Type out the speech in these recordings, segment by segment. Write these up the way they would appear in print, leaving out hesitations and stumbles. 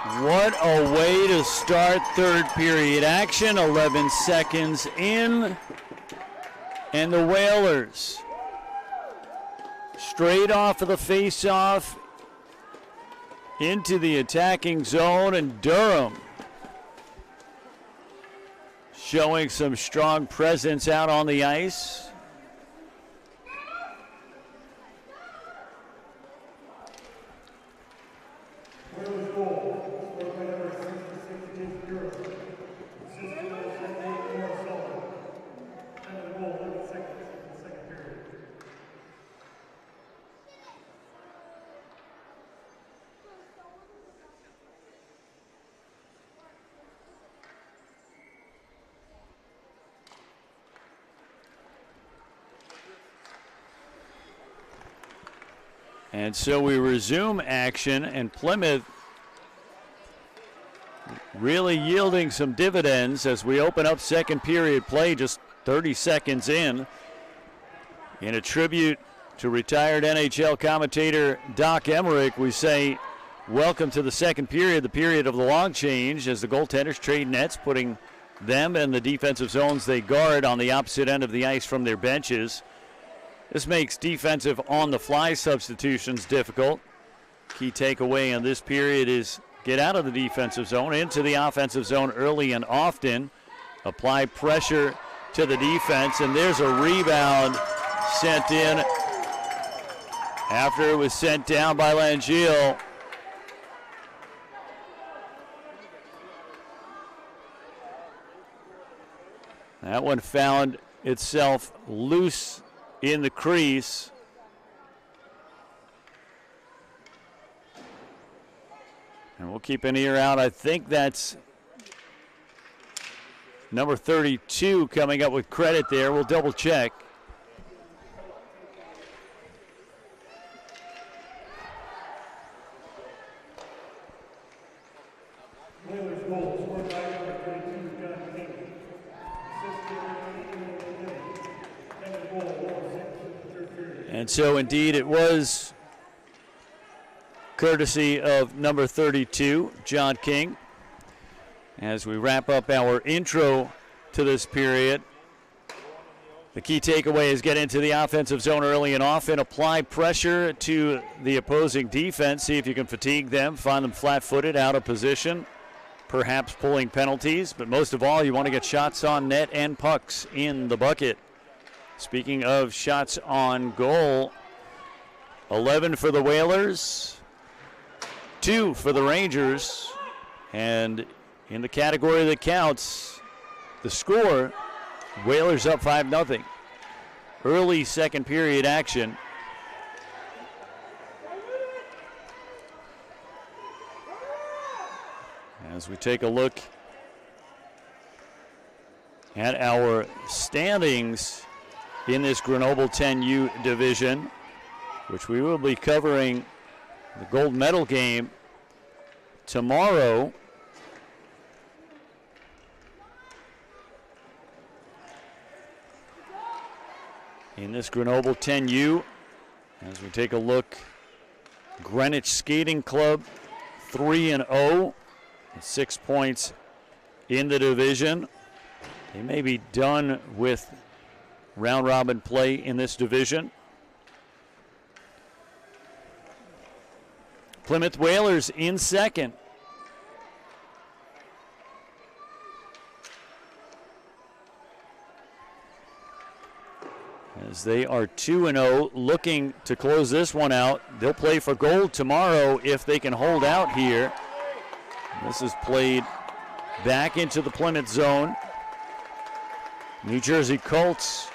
What a way to start third period action. 11 seconds in, and the Whalers straight off of the face-off into the attacking zone, and Durham showing some strong presence out on the ice. And so we resume action, and Plymouth really yielding some dividends as we open up second period play just 30 seconds in. In a tribute to retired NHL commentator Doc Emmerich, we say welcome to the second period, the period of the long change, as the goaltenders trade nets, putting them in the defensive zones they guard on the opposite end of the ice from their benches. This makes defensive on-the-fly substitutions difficult. Key takeaway in this period is get out of the defensive zone, into the offensive zone early and often. Apply pressure to the defense, and there's a rebound sent in after it was sent down by Langeal. That one found itself loose in the crease. And we'll keep an ear out. I think that's number 32 coming up with credit there. We'll double check. And so indeed it was courtesy of number 32, John King. As we wrap up our intro to this period, the key takeaway is get into the offensive zone early and often, apply pressure to the opposing defense, see if you can fatigue them, find them flat-footed, out of position, perhaps pulling penalties, but most of all, you want to get shots on net and pucks in the bucket. Speaking of shots on goal, 11 for the Whalers, 2 for the Rangers, and in the category that counts, the score, Whalers up 5-0. Early second period action. As we take a look at our standings in this Grenoble 10U division, which we will be covering the gold medal game tomorrow. In this Grenoble 10U, as we take a look, Greenwich Skating Club 3-0, 6 points in the division. They may be done with round robin play in this division. Plymouth Whalers in second. As they are 2-0, looking to close this one out. They'll play for gold tomorrow if they can hold out here. This is played back into the Plymouth zone. New Jersey Colts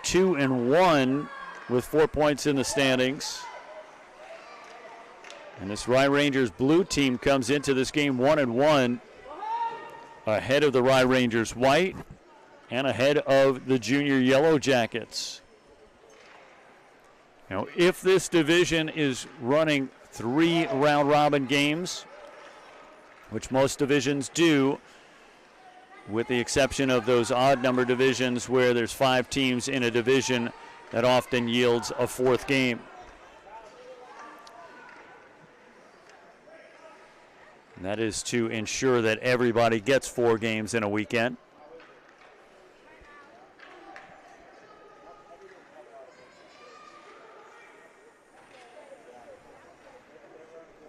2-1 with 4 points in the standings. And this Rye Rangers blue team comes into this game 1-1 ahead of the Rye Rangers white and ahead of the Junior Yellow Jackets. Now, if this division is running 3 round robin games, which most divisions do, with the exception of those odd number divisions where there's 5 teams in a division, that often yields a 4th game. And that is to ensure that everybody gets 4 games in a weekend.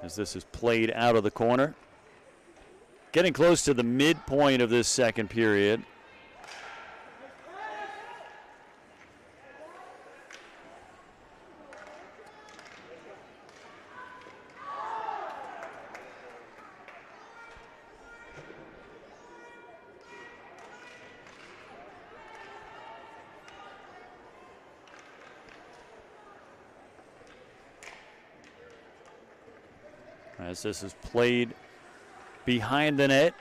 As this is played out of the corner. Getting close to the midpoint of this second period. As this is played behind the net.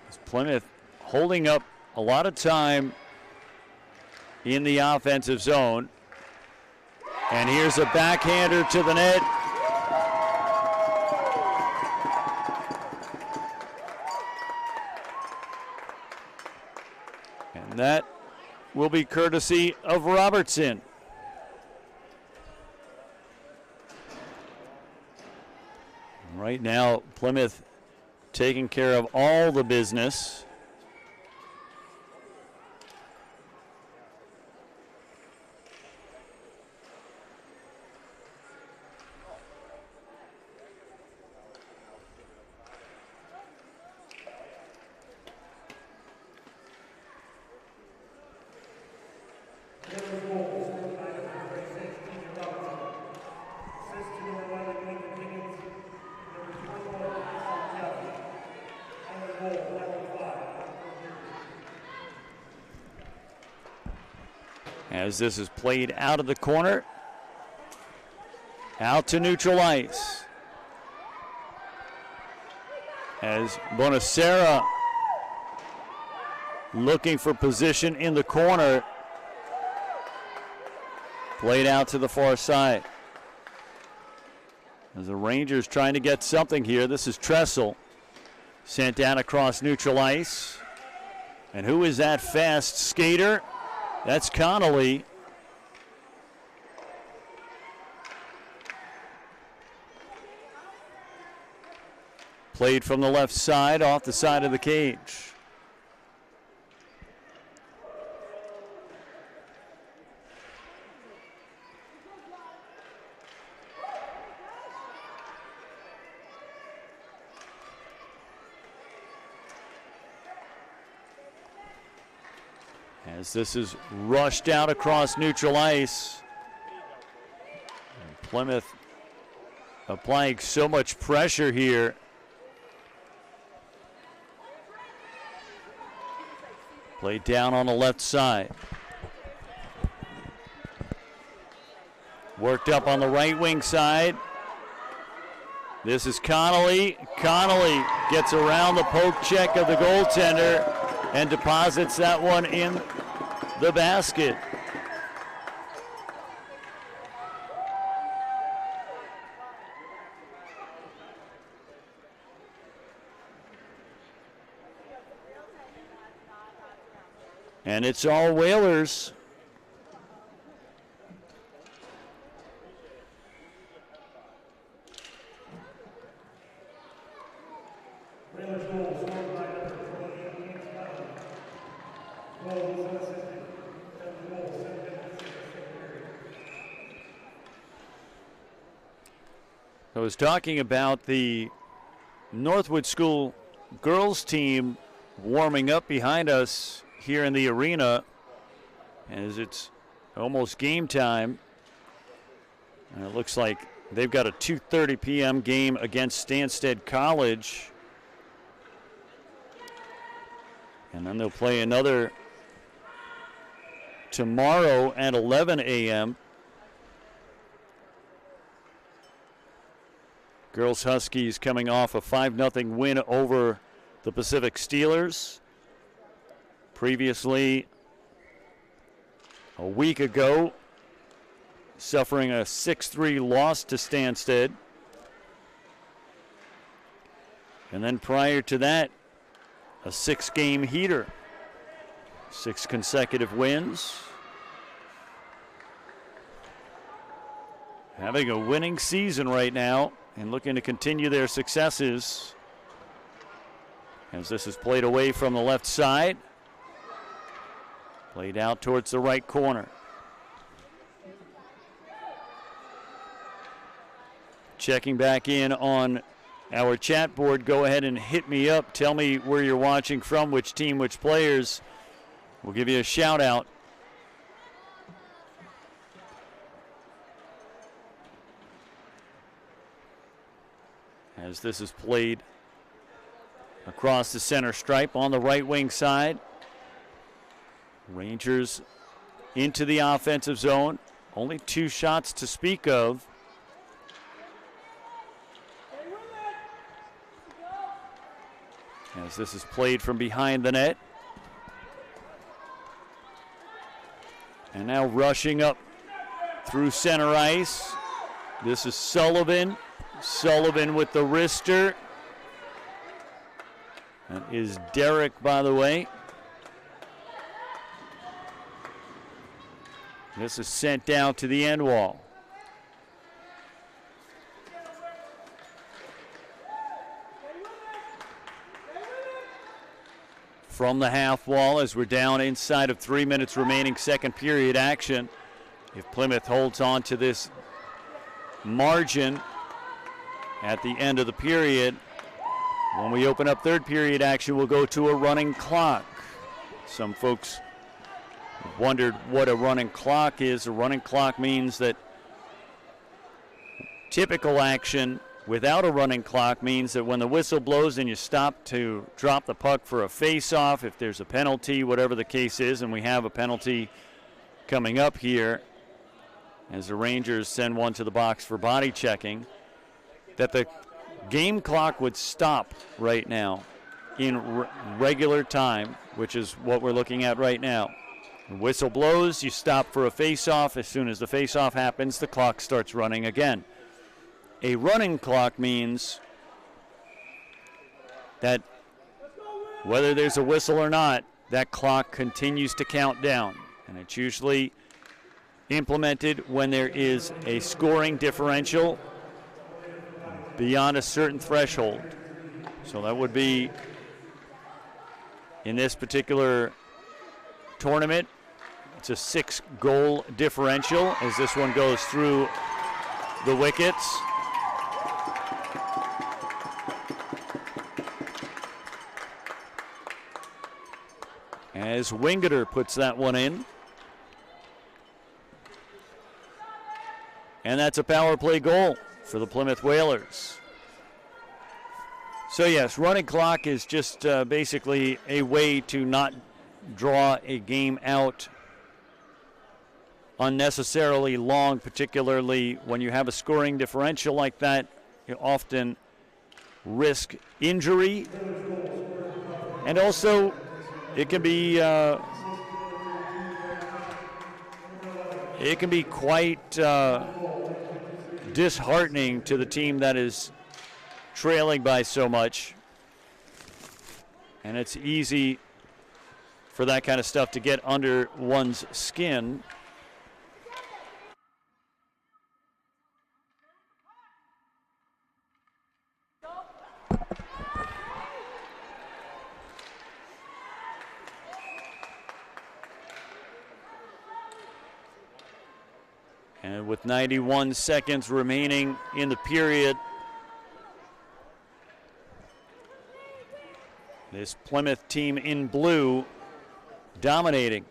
As Plymouth holding up a lot of time in the offensive zone. And here's a backhander to the net. And that will be courtesy of Robertson. Right now, Plymouth taking care of all the business. As this is played out of the corner, out to neutral ice. As Bonacera looking for position in the corner, played out to the far side. As the Rangers trying to get something here, this is Tressel, sent down across neutral ice. And who is that fast skater? That's Connolly. Played from the left side, off the side of the cage. As this is rushed out across neutral ice. And Plymouth applying so much pressure here. Played down on the left side. Worked up on the right wing side. This is Connolly. Connolly gets around the poke check of the goaltender and deposits that one in the basket. And it's all Whalers. I was talking about the Northwood School girls team warming up behind us here in the arena as it's almost game time. And it looks like they've got a 2:30 p.m. game against Stansted College. And then they'll play another tomorrow at 11 a.m. Girls Huskies coming off a 5-0 win over the Pacific Steelers. Previously, a week ago, suffering a 6-3 loss to Stansted. And then prior to that, a 6-game heater. 6 consecutive wins. Having a winning season right now and looking to continue their successes as this is played away from the left side. Played out towards the right corner. Checking back in on our chat board. Go ahead and hit me up. Tell me where you're watching from, which team, which players. We'll give you a shout out. As this is played across the center stripe on the right wing side. Rangers into the offensive zone. Only 2 shots to speak of. As this is played from behind the net. And now rushing up through center ice. This is Sullivan. Sullivan with the wrister. That is Derek, by the way. This is sent down to the end wall. From the half wall as we're down inside of 3 minutes remaining second period action. If Plymouth holds on to this margin at the end of the period, when we open up third period action, we'll go to a running clock. Some folks wondered what a running clock is. A running clock means that typical action without a running clock means that when the whistle blows and you stop to drop the puck for a face-off, if there's a penalty, whatever the case is, and we have a penalty coming up here as the Rangers send one to the box for body checking, that the game clock would stop right now in regular time, which is what we're looking at right now. The whistle blows, you stop for a face-off. As soon as the face-off happens, the clock starts running again. A running clock means that whether there's a whistle or not, that clock continues to count down. And it's usually implemented when there is a scoring differential beyond a certain threshold. So that would be, in this particular tournament, it's a 6-goal differential as this one goes through the wickets. As Wingeter puts that one in. And that's a power play goal for the Plymouth Whalers. So yes, running clock is just basically a way to not draw a game out unnecessarily long, particularly when you have a scoring differential like that. You often risk injury, and also it can be quite disheartening to the team that is trailing by so much, and it's easy for that kind of stuff to get under one's skin. And with 91 seconds remaining in the period, this Plymouth team in blue dominating.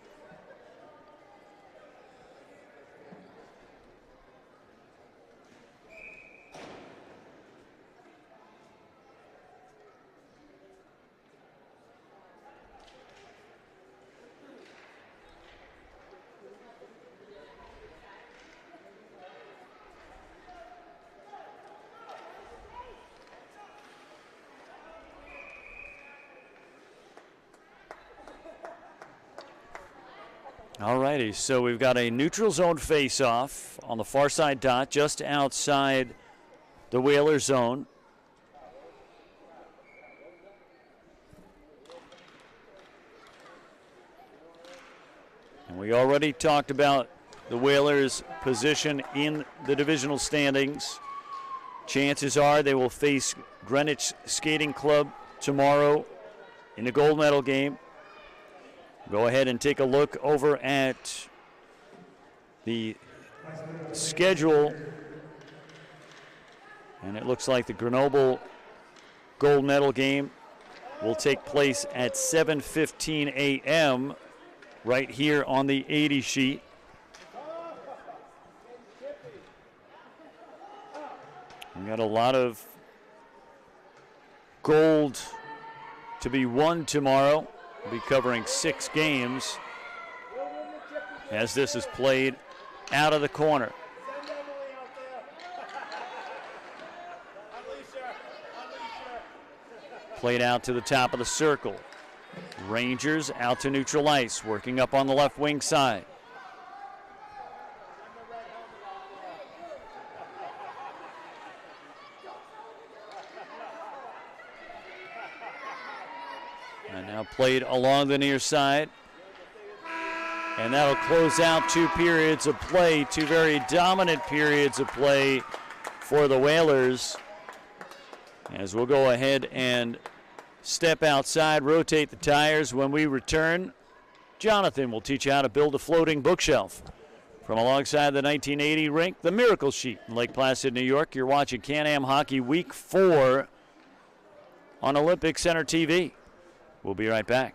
Alrighty, so we've got a neutral zone face-off on the far side dot, just outside the Whaler zone. And we already talked about the Whalers' position in the divisional standings. chances are they will face Greenwich Skating Club tomorrow in the gold medal game. Go ahead and take a look over at the schedule. And it looks like the Grenoble gold medal game will take place at 7:15 a.m. right here on the 80 sheet. We got a lot of gold to be won tomorrow. We'll be covering 6 games as this is played out of the corner. Played out to the top of the circle. Rangers out to neutral ice, working up on the left wing side. And now played along the near side. And that'll close out 2 periods of play, 2 very dominant periods of play for the Whalers. As we'll go ahead and step outside, rotate the tires. When we return, Jonathan will teach you how to build a floating bookshelf. From alongside the 1980 rink, the Miracle Sheet in Lake Placid, New York, you're watching Can-Am Hockey Week 4 on Olympic Center TV. We'll be right back.